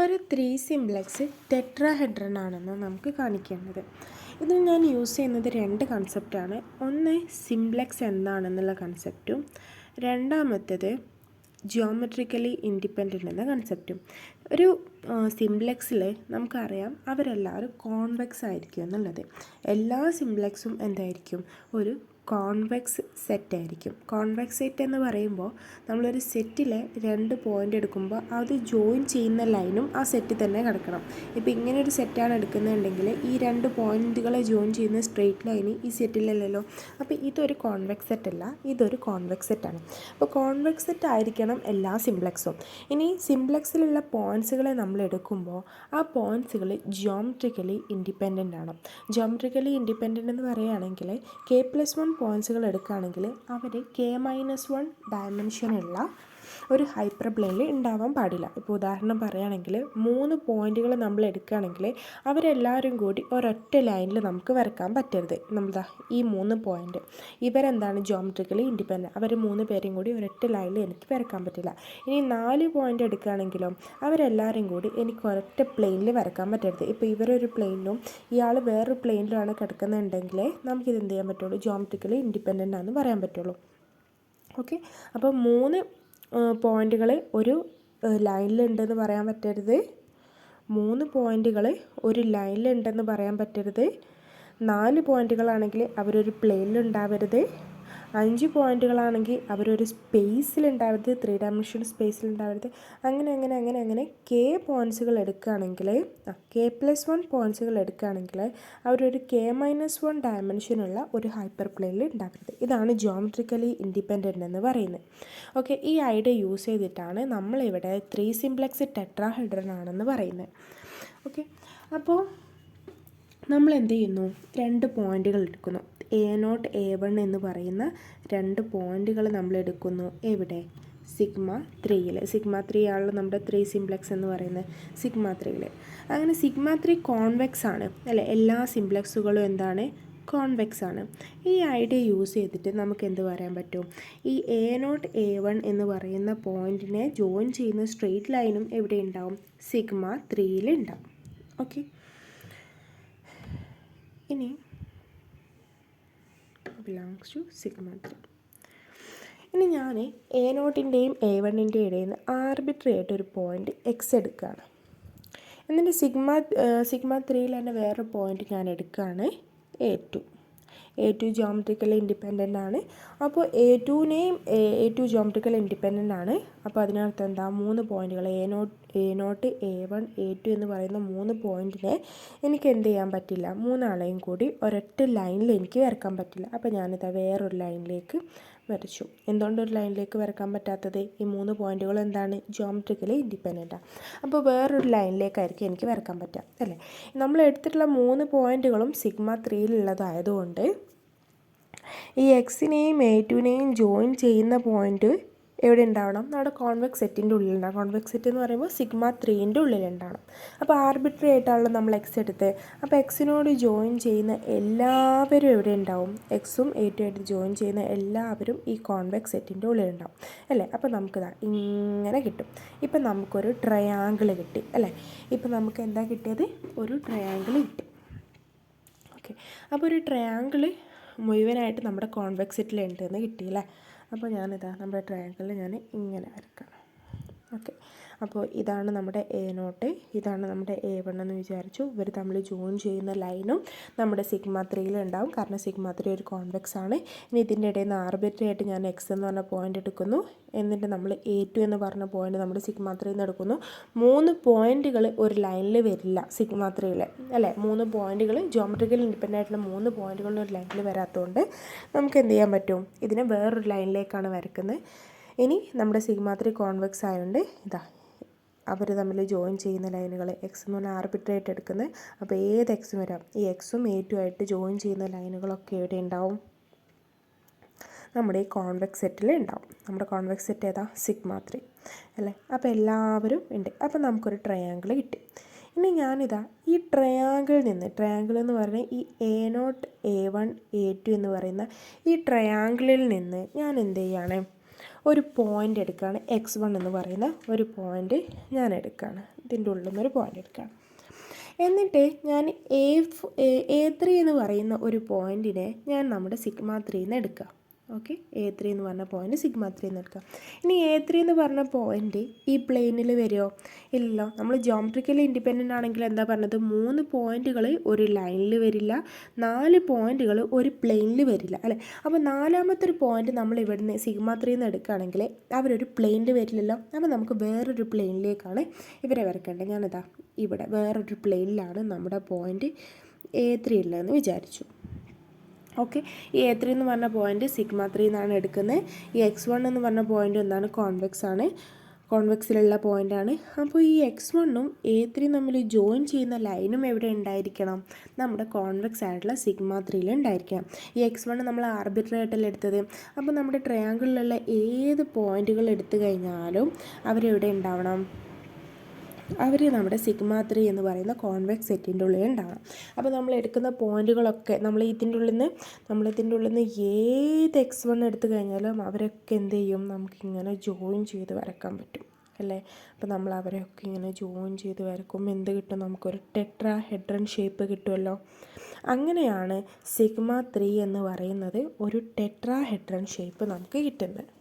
ഒരു 3 സിംപ്ലക്സ് ടെട്രാഹെഡ്രൺ ആണെന്ന് നമുക്ക് കാണിക്കേണ്ടത്. ഇതിൽ ഞാൻ യൂസ് ചെയ്യുന്നത് 2 കൺസെപ്റ്റാണ്. ഒന്ന് സിംപ്ലക്സ് എന്താണെന്നുള്ള കൺസെപ്റ്റും രണ്ടാമത്തേത് ജിയോമെട്രിക്കലി ഇൻഡിപെൻഡൻ്റ് എന്ന കൺസെപ്റ്റും. ഒരു സിംപ്ലക്സിൽ നമുക്കറിയാം അവരെല്ലാവരും കോൺവെക്സ് ആയിരിക്കും എന്നുള്ളത്. എല്ലാ സിംപ്ലക്സും എന്തായിരിക്കും? ഒരു കോൺവെക്സ് സെറ്റായിരിക്കും. കോൺവെക്സ് സെറ്റ് എന്ന് പറയുമ്പോൾ നമ്മളൊരു സെറ്റിലെ 2 പോയിൻ്റ് എടുക്കുമ്പോൾ അത് ജോയിൻ ചെയ്യുന്ന ലൈനും ആ സെറ്റിൽ തന്നെ കിടക്കണം. ഇപ്പോൾ ഇങ്ങനെ ഒരു സെറ്റാണ് എടുക്കുന്നുണ്ടെങ്കിൽ ഈ 2 പോയിൻറ്റുകളെ ജോയിൻ ചെയ്യുന്ന സ്ട്രെയിറ്റ് ലൈന് ഈ സെറ്റിലല്ലല്ലോ. അപ്പോൾ ഇതൊരു കോൺവെക്സ് സെറ്റ് അല്ല, ഇതൊരു കോൺവെക്സ് സെറ്റാണ്. അപ്പോൾ കോൺവെക്സ് സെറ്റ് ആയിരിക്കണം എല്ലാ സിംപ്ലക്സും. ഇനി സിംപ്ലക്സിലുള്ള പോയിൻറ്റ്സുകളെ നമ്മൾ എടുക്കുമ്പോൾ ആ പോയിൻറ്റ്സുകൾ ജിയോമെട്രിക്കലി ഇൻഡിപെൻഡൻ്റ് ആണ്. ജിയോമെട്രിക്കലി ഇൻഡിപെൻഡൻ്റ് എന്ന് പറയുകയാണെങ്കിൽ K+1 പോയിൻറ്റ്സുകൾ എടുക്കുകയാണെങ്കിൽ അവർ K-1 ഡയമെൻഷനുള്ള ഒരു ഹൈപ്പർ പ്ലെയിനിൽ ഉണ്ടാവാൻ പാടില്ല. ഇപ്പോൾ ഉദാഹരണം പറയുകയാണെങ്കിൽ 3 പോയിൻറ്റുകൾ നമ്മൾ എടുക്കുകയാണെങ്കിൽ അവരെല്ലാവരും കൂടി ഒരൊറ്റ ലൈനിൽ നമുക്ക് വരക്കാൻ പറ്റരുത്. നമ്മളതാ ഈ 3 പോയിൻറ്റ് ഇവരെന്താണ് ജിയോമെട്രിക്കലി ഇൻഡിപെൻഡൻ്റ്, അവർ 3 പേരെയും കൂടി ഒരൊറ്റ ലൈനിൽ എനിക്ക് വരക്കാൻ പറ്റില്ല. ഇനി 4 പോയിൻ്റ് എടുക്കുകയാണെങ്കിലും അവരെല്ലാവരും കൂടി എനിക്ക് ഒരൊറ്റ പ്ലെയിനിൽ വരക്കാൻ പറ്റരുത്. ഇപ്പോൾ ഇവരൊരു പ്ലെയിനിലും ഇയാൾ വേറൊരു പ്ലെയിനിലുമാണ് കിടക്കുന്നുണ്ടെങ്കിൽ നമുക്കിത് എന്ത് ചെയ്യാൻ പറ്റുള്ളൂ? ജിയോമെട്രിക്കലി ഇൻഡിപെൻഡൻ്റ് ആണെന്ന് പറയാൻ പറ്റുള്ളൂ. ഓക്കെ, അപ്പോൾ 3 പോയിൻറ്റുകൾ ഒരു ലൈനിലുണ്ടെന്ന് പറയാൻ പറ്റരുത്, 3 പോയിൻറ്റുകൾ ഒരു ലൈനിലുണ്ടെന്ന് പറയാൻ പറ്റരുത്, 4 പോയിൻറ്റുകളാണെങ്കിൽ അവരൊരു പ്ലെയിനിലുണ്ടാവരുത്, 5 പോയിൻറ്റുകളാണെങ്കിൽ അവരൊരു സ്പേസിലുണ്ടാവരുത്, 3 ഡയമെൻഷൻ സ്പേസിലുണ്ടാവരുത്. അങ്ങനെ K പോയിൻറ്റ്സുകൾ എടുക്കുകയാണെങ്കിൽ K+1 പോയിൻറ്റ്സുകൾ എടുക്കുകയാണെങ്കിൽ അവരൊരു K-1 ഡയമെൻഷനുള്ള ഒരു ഹൈപ്പർ പ്ലെയിനിൽ ഉണ്ടാവരുത്. ഇതാണ് ജിയോമെട്രിക്കലി ഇൻഡിപെൻഡൻ്റ് എന്ന് പറയുന്നത്. ഓക്കെ, ഈ ഐഡിയ യൂസ് ചെയ്തിട്ടാണ് നമ്മളിവിടെ 3 സിംപ്ലക്സ് ടെട്രാഹെഡ്രൺ ആണെന്ന് പറയുന്നത്. ഓക്കെ, അപ്പോൾ നമ്മൾ എന്ത് ചെയ്യുന്നു? 2 പോയിൻറ്റുകൾ എടുക്കുന്നു. A0 A1 എന്ന് പറയുന്ന 2 പോയിൻറ്റുകൾ നമ്മൾ എടുക്കുന്നു. എവിടെ? σ3യിൽ. σ3 ആണല്ലോ നമ്മുടെ 3 സിംപ്ലക്സ് എന്ന് പറയുന്നത്. σ3യിൽ. അങ്ങനെ σ3 കോൺവെക്സ് ആണ് അല്ലേ? എല്ലാ സിംപ്ലക്സുകളും എന്താണ്? കോൺവെക്സ് ആണ്. ഈ ഐഡിയ യൂസ് ചെയ്തിട്ട് നമുക്ക് എന്ത് പറയാൻ പറ്റും? ഈ A0 A1 എന്ന് പറയുന്ന പോയിൻറ്റിനെ ജോയിൻ ചെയ്യുന്ന സ്ട്രെയിറ്റ് ലൈനും എവിടെ ഉണ്ടാവും? σ3യിൽ ഉണ്ടാവും. ഓക്കെ, ഇനി ബിലോങ്സ് ടു σ3. ഇനി ഞാൻ A0ൻ്റെയും A1ൻ്റെയും ഇടയിൽ നിന്ന് ആർബിട്രറി ആയിട്ടൊരു പോയിൻ്റ് X എടുക്കുകയാണ്. എന്നിട്ട് σ3യിൽ തന്നെ വേറൊരു പോയിൻ്റ് ഞാൻ എടുക്കുകയാണ് A2 ജിയോമെട്രിക്കലി ഇൻഡിപെൻഡൻ്റ് ആണ്. അപ്പോൾ A2 ജിയോമെട്രിക്കലി ഇൻഡിപെൻഡൻ്റ് ആണ്. അപ്പോൾ അതിനർത്ഥം എന്താ? 3 പോയിൻറ്റുകൾ A0 A1 A2 എന്ന് പറയുന്ന 3 പോയിൻറ്റിനെ എനിക്ക് എന്ത് ചെയ്യാൻ പറ്റില്ല? 3 ആളെയും കൂടി ഒരൊറ്റ ലൈനിൽ എനിക്ക് വരക്കാൻ പറ്റില്ല. അപ്പോൾ ഞാനിതാ വേറൊരു ലൈനിലേക്ക് വരച്ചു. എന്തുകൊണ്ട് ഒരു ലൈനിലേക്ക് വരക്കാൻ പറ്റാത്തത്? ഈ 3 പോയിൻറ്റുകൾ എന്താണ്? ജിയോമെട്രിക്കലി ഇൻഡിപെൻഡൻ്റാണ്. അപ്പോൾ വേറൊരു ലൈനിലേക്കായിരിക്കും എനിക്ക് വരക്കാൻ പറ്റുക അല്ലേ? നമ്മൾ എടുത്തിട്ടുള്ള 3 പോയിൻറ്റുകളും σ3യിലുള്ളതായതുകൊണ്ട് ഈ എക്സിനെയും A2നെയും ജോയിൻ ചെയ്യുന്ന പോയിൻറ്റ് എവിടെ ഉണ്ടാവണം? നമ്മുടെ കോൺവെക്സ് സെറ്റിൻ്റെ ഉള്ളിലുണ്ടാവും. കോൺവെക്സ് സെറ്റ് എന്ന് പറയുമ്പോൾ σ3ൻ്റെ ഉള്ളിലുണ്ടാവണം. അപ്പോൾ ആർബിട്രറി ആയിട്ടാണല്ലോ നമ്മൾ എക്സ് എടുത്ത്. അപ്പോൾ എക്സിനോട് ജോയിൻ ചെയ്യുന്ന എല്ലാവരും എവിടെ ഉണ്ടാവും? എക്സും A2 ആയിട്ട് ജോയിൻ ചെയ്യുന്ന എല്ലാവരും ഈ കോൺവെക്സ് സെറ്റിൻ്റെ ഉള്ളിലുണ്ടാവും അല്ലേ? അപ്പോൾ നമുക്കിതാ ഇങ്ങനെ കിട്ടും. ഇപ്പം നമുക്കൊരു ട്രയാങ്കിൾ കിട്ടി അല്ലേ? ഇപ്പം നമുക്ക് എന്താ കിട്ടിയത്? ഒരു ട്രയാങ്കിൾ കിട്ടി. ഓക്കെ, അപ്പോൾ ഒരു ട്രയാങ്കിൾ മുഴുവനായിട്ട് നമ്മുടെ കോൺവെക്സ് സെറ്റിൽ ഉണ്ടെന്ന് കിട്ടിയില്ലേ? അപ്പോൾ ഞാനിതാ നമ്മുടെ ട്രയാങ്കിളിൽ ഞാൻ ഇങ്ങനെ വരക്കാം. ഓക്കെ, അപ്പോൾ ഇതാണ് നമ്മുടെ A0, ഇതാണ് നമ്മുടെ A1 എന്ന് വിചാരിച്ചു. ഇവർ തമ്മിൽ ജോയിൻ ചെയ്യുന്ന ലൈനും നമ്മുടെ σ3യിൽ ഉണ്ടാവും, കാരണം σ3 ഒരു കോൺവെക്സ് ആണ്. ഇനി ഇതിൻ്റെ ഇടയിൽ നിന്ന് ആർബിട്രറി ആയിട്ട് ഞാൻ X എന്ന് പറഞ്ഞ പോയിൻ്റ് എടുക്കുന്നു. എന്നിട്ട് നമ്മൾ A2 എന്ന് പറഞ്ഞ പോയിൻ്റ് നമ്മുടെ σ3യിൽ നിന്ന് എടുക്കുന്നു. 3 പോയിൻറ്റുകൾ ഒരു ലൈനിൽ വരില്ല σ3യിൽ അല്ലേ? 3 പോയിൻറ്റുകൾ ജിയോമെട്രിക്കൽ ഇൻഡിപെൻഡൻ്റ് ആയിട്ടുള്ള 3 പോയിൻറ്റുകൾ ഒരു ലൈനിൽ വരാത്തതുകൊണ്ട് നമുക്ക് എന്ത് ചെയ്യാൻ പറ്റും? ഇതിനെ വേറൊരു ലൈനിലേക്കാണ് വരക്കുന്നത്. ഇനി നമ്മുടെ σ3 കോൺവെക്സ് ആയതുകൊണ്ട് ഇതാ അവർ തമ്മിൽ ജോയിൻ ചെയ്യുന്ന ലൈനുകൾ X എന്ന് പറഞ്ഞാൽ ആർബിട്രറി ആയിട്ട് എടുക്കുന്നത്. അപ്പോൾ ഏത് എക്സും വരാം. ഈ എക്സും A2 ആയിട്ട് ജോയിൻ ചെയ്യുന്ന ലൈനുകളൊക്കെ എവിടെ ഉണ്ടാവും? നമ്മുടെ ഈ കോൺവെക്സ് സെറ്റിൽ ഉണ്ടാവും. നമ്മുടെ കോൺവെക്സ് സെറ്റ് ഏതാ? σ3 അല്ലേ? അപ്പോൾ എല്ലാവരും ഉണ്ട്. അപ്പോൾ നമുക്കൊരു ട്രയാങ്കിൾ കിട്ടി. ഇനി ഞാനിതാ ഈ ട്രയാങ്കിളിൽ നിന്ന്, ട്രയാങ്കിൾ എന്ന് പറഞ്ഞാൽ ഈ A0 A1 A2 എന്ന് പറയുന്ന ഈ ട്രയാങ്കിളിൽ നിന്ന് ഞാൻ എന്ത് ചെയ്യുകയാണ്? ഒരു പോയിൻ്റ് എടുക്കുകയാണ്. X1 എന്ന് പറയുന്ന ഒരു പോയിൻ്റ് ഞാൻ എടുക്കുകയാണ്. ഇതിൻ്റെ ഉള്ളിൽ നിന്നൊരു പോയിൻ്റ് എടുക്കുകയാണ്. എന്നിട്ട് ഞാൻ A3 എന്ന് പറയുന്ന ഒരു പോയിൻറ്റിനെ ഞാൻ നമ്മുടെ σ3 എന്ന് എടുക്കുക. ഓക്കെ, A3 എന്ന് പറഞ്ഞ പോയിൻറ്റ് σ3 എന്ന് എടുക്കുക. ഇനി A3 എന്ന് പറഞ്ഞ പോയിൻറ്റ് ഈ പ്ലെയിനിൽ വരുമോ? ഇല്ലല്ലോ. നമ്മൾ ജോമെട്രിക്കലി ഇൻഡിപെൻഡൻ്റ് ആണെങ്കിൽ എന്താ പറഞ്ഞത്, 3 പോയിൻറ്റുകൾ ഒരു ലൈനിൽ വരില്ല, 4 പോയിൻറ്റുകൾ ഒരു പ്ലെയിനിൽ വരില്ല അല്ലേ. അപ്പോൾ നാലാമത്തെ ഒരു പോയിൻറ്റ് നമ്മൾ ഇവിടുന്ന് σ3 എന്ന് എടുക്കുകയാണെങ്കിൽ അവരൊരു പ്ലെയിനിൽ വരില്ലല്ലോ. അപ്പോൾ നമുക്ക് വേറൊരു പ്ലെയിനിലേക്കാണ് ഇവരെ വരയ്ക്കേണ്ടത്. ഞാനിതാ ഇവിടെ വേറൊരു പ്ലെയിനിലാണ് നമ്മുടെ പോയിൻറ്റ് A3 ഉള്ളതെന്ന് വിചാരിച്ചു. ഓക്കെ, ഈ A3 എന്ന് പറഞ്ഞ പോയിൻറ്റ് σ3 എന്നാണ് എടുക്കുന്നത്. ഈ x1 എന്ന് പറഞ്ഞ പോയിൻറ്റ് എന്താണ്, കോൺവെക്സ് ആണ്, കോൺവെക്സിലുള്ള പോയിൻ്റാണ്. അപ്പോൾ ഈ x1ഉം A3 തമ്മിൽ ജോയിൻ ചെയ്യുന്ന ലൈനും എവിടെ ഉണ്ടായിരിക്കണം, നമ്മുടെ കോൺവെക്സ് ആയിട്ടുള്ള σ3 ഉണ്ടായിരിക്കണം. ഈ x1 നമ്മൾ ആർബിട്രറി ആയിട്ടല്ല എടുത്തത്. അപ്പോൾ നമ്മുടെ ട്രയാങ്കിളിലുള്ള ഏത് പോയിൻറ്റുകൾ എടുത്തു കഴിഞ്ഞാലും അവരെവിടെ ഉണ്ടാവണം, അവർ നമ്മുടെ σ3 എന്ന് പറയുന്ന കോൺവെക്സ് സെറ്റിൻ്റെ ഉള്ളിൽ ഉണ്ടാവണം. അപ്പോൾ നമ്മൾ എടുക്കുന്ന പോയിൻറ്റുകളൊക്കെ നമ്മൾ ഇതിൻ്റെ ഉള്ളിൽ നിന്ന് ഏത് x1 എടുത്തു കഴിഞ്ഞാലും അവരൊക്കെ എന്ത് ചെയ്യും, നമുക്കിങ്ങനെ ജോയിൻ ചെയ്ത് വരയ്ക്കാൻ പറ്റും അല്ലേ. അപ്പോൾ നമ്മൾ അവരെയൊക്കെ ഇങ്ങനെ ജോയിൻ ചെയ്ത് വരയ്ക്കുമ്പോൾ എന്ത് കിട്ടും, നമുക്കൊരു ടെട്രാഹെഡ്രൺ ഷേപ്പ് കിട്ടുമല്ലോ. അങ്ങനെയാണ് σ3 എന്ന് പറയുന്നത് ഒരു ടെട്രാഹെഡ്രൺ ഷേപ്പ് നമുക്ക് കിട്ടുന്നത്.